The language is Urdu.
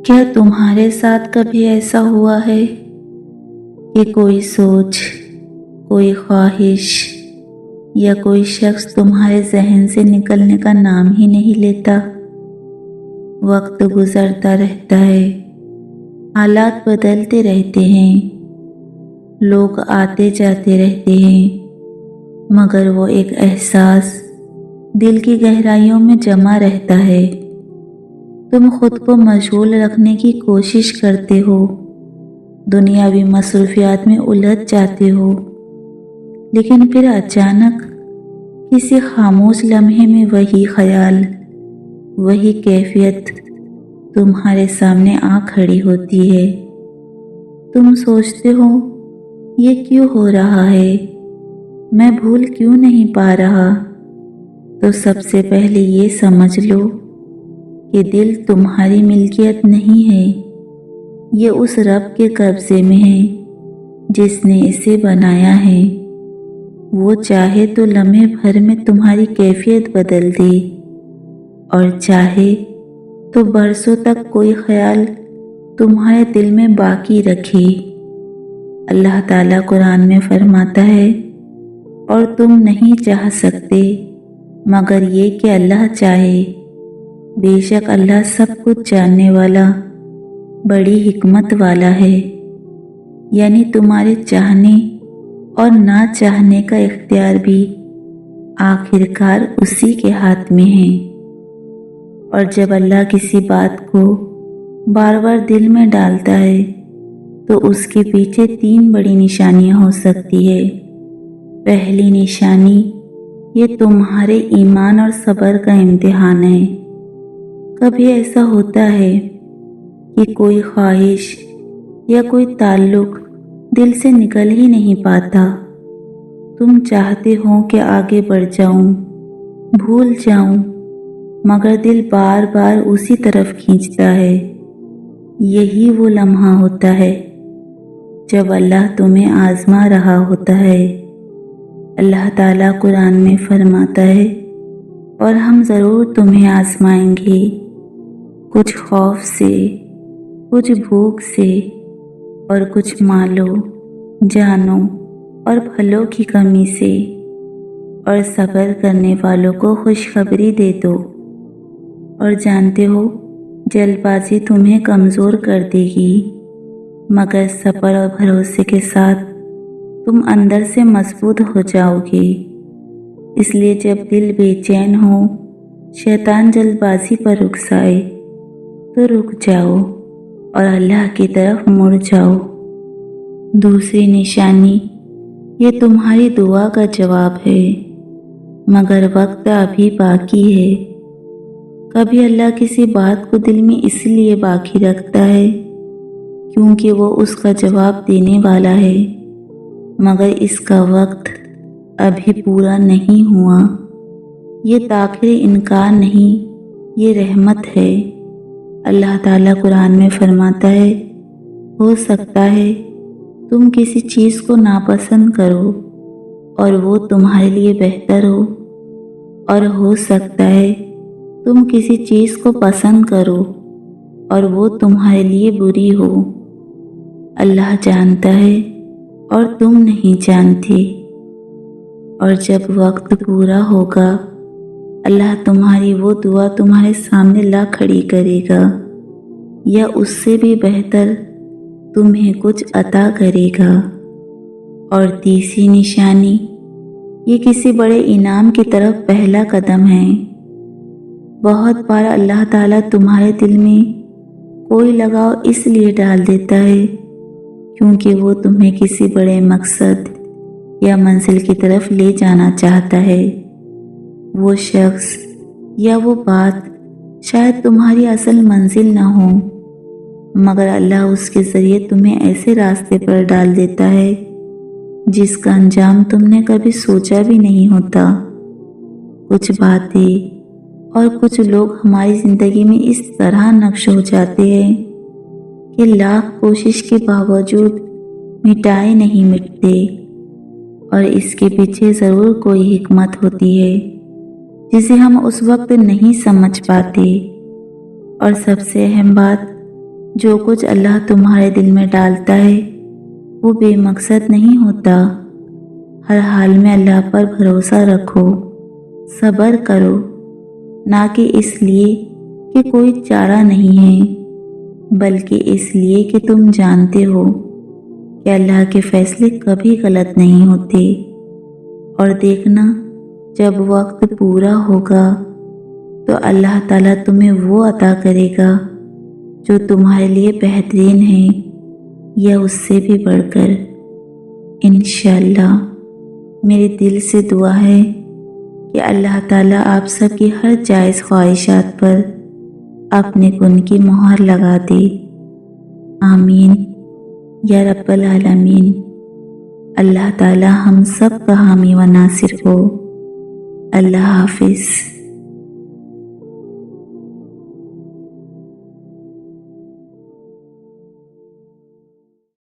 کیا تمہارے ساتھ کبھی ایسا ہوا ہے کہ کوئی سوچ، کوئی خواہش یا کوئی شخص تمہارے ذہن سے نکلنے کا نام ہی نہیں لیتا؟ وقت گزرتا رہتا ہے، حالات بدلتے رہتے ہیں، لوگ آتے جاتے رہتے ہیں، مگر وہ ایک احساس دل کی گہرائیوں میں جمع رہتا ہے۔ تم خود کو مشغول رکھنے کی کوشش کرتے ہو، دنیاوی مصروفیات میں الجھ جاتے ہو، لیکن پھر اچانک کسی خاموش لمحے میں وہی خیال، وہی کیفیت تمہارے سامنے آ کھڑی ہوتی ہے۔ تم سوچتے ہو، یہ کیوں ہو رہا ہے؟ میں بھول کیوں نہیں پا رہا؟ تو سب سے پہلے یہ سمجھ لو کہ دل تمہاری ملکیت نہیں ہے، یہ اس رب کے قبضے میں ہے جس نے اسے بنایا ہے۔ وہ چاہے تو لمحے بھر میں تمہاری کیفیت بدل دے، اور چاہے تو برسوں تک کوئی خیال تمہارے دل میں باقی رکھے۔ اللہ تعالیٰ قرآن میں فرماتا ہے، اور تم نہیں چاہ سکتے مگر یہ کہ اللہ چاہے۔ بے شک اللہ سب کچھ جاننے والا، بڑی حکمت والا ہے۔ یعنی تمہارے چاہنے اور نہ چاہنے کا اختیار بھی آخرکار اسی کے ہاتھ میں ہے۔ اور جب اللہ کسی بات کو بار بار دل میں ڈالتا ہے تو اس کے پیچھے 3 بڑی نشانیاں ہو سکتی ہے۔ پہلی نشانی، یہ تمہارے ایمان اور صبر کا امتحان ہے۔ کبھی ایسا ہوتا ہے کہ کوئی خواہش یا کوئی تعلق دل سے نکل ہی نہیں پاتا۔ تم چاہتے ہو کہ آگے بڑھ جاؤں، بھول جاؤں، مگر دل بار بار اسی طرف کھینچتا ہے۔ یہی وہ لمحہ ہوتا ہے جب اللہ تمہیں آزما رہا ہوتا ہے۔ اللہ تعالیٰ قرآن میں فرماتا ہے، اور ہم ضرور تمہیں آزمائیں گے، کچھ خوف سے، کچھ بھوک سے، اور کچھ مالوں، جانوں اور پھلوں کی کمی سے، اور صبر کرنے والوں کو خوشخبری دے دو۔ اور جانتے ہو، جلد بازی تمہیں کمزور کر دے گی، مگر صبر اور بھروسے کے ساتھ تم اندر سے مضبوط ہو جاؤ گے۔ اس لیے جب دل بے چین ہو، شیطان جلد بازی پر اکسائے تو رک جاؤ اور اللہ کی طرف مڑ جاؤ۔ دوسری نشانی، یہ تمہاری دعا کا جواب ہے، مگر وقت ابھی باقی ہے۔ کبھی اللہ کسی بات کو دل میں اس لیے باقی رکھتا ہے کیونکہ وہ اس کا جواب دینے والا ہے، مگر اس کا وقت ابھی پورا نہیں ہوا۔ یہ تاخیر انکار نہیں، یہ رحمت ہے۔ اللہ تعالیٰ قرآن میں فرماتا ہے، ہو سکتا ہے تم کسی چیز کو ناپسند کرو اور وہ تمہارے لیے بہتر ہو، اور ہو سکتا ہے تم کسی چیز کو پسند کرو اور وہ تمہارے لیے بری ہو۔ اللہ جانتا ہے اور تم نہیں جانتے۔ اور جب وقت پورا ہوگا، اللہ تمہاری وہ دعا تمہارے سامنے لا کھڑی کرے گا، یا اس سے بھی بہتر تمہیں کچھ عطا کرے گا۔ اور تیسری نشانی، یہ کسی بڑے انعام کی طرف پہلا قدم ہے۔ بہت بار اللہ تعالیٰ تمہارے دل میں کوئی لگاؤ اس لیے ڈال دیتا ہے کیونکہ وہ تمہیں کسی بڑے مقصد یا منزل کی طرف لے جانا چاہتا ہے۔ وہ شخص یا وہ بات شاید تمہاری اصل منزل نہ ہو، مگر اللہ اس کے ذریعے تمہیں ایسے راستے پر ڈال دیتا ہے جس کا انجام تم نے کبھی سوچا بھی نہیں ہوتا۔ کچھ باتیں اور کچھ لوگ ہماری زندگی میں اس طرح نقش ہو جاتے ہیں کہ لاکھ کوشش کے باوجود مٹائے نہیں مٹتے، اور اس کے پیچھے ضرور کوئی حکمت ہوتی ہے جسے ہم اس وقت نہیں سمجھ پاتے۔ اور سب سے اہم بات، جو کچھ اللہ تمہارے دل میں ڈالتا ہے وہ بے مقصد نہیں ہوتا۔ ہر حال میں اللہ پر بھروسہ رکھو، صبر کرو، نہ کہ اس لیے کہ کوئی چارہ نہیں ہے، بلکہ اس لیے کہ تم جانتے ہو کہ اللہ کے فیصلے کبھی غلط نہیں ہوتے۔ اور دیکھنا، جب وقت پورا ہوگا تو اللہ تعالیٰ تمہیں وہ عطا کرے گا جو تمہارے لیے بہترین ہے یا اس سے بھی بڑھ کر۔ انشاءاللہ میرے دل سے دعا ہے کہ اللہ تعالیٰ آپ سب کی ہر جائز خواہشات پر اپنے کن کی مہر لگا دے۔ آمین یا رب العالمین۔ اللہ تعالیٰ ہم سب کا حامی و ناصر ہو۔ اللہ حافظ۔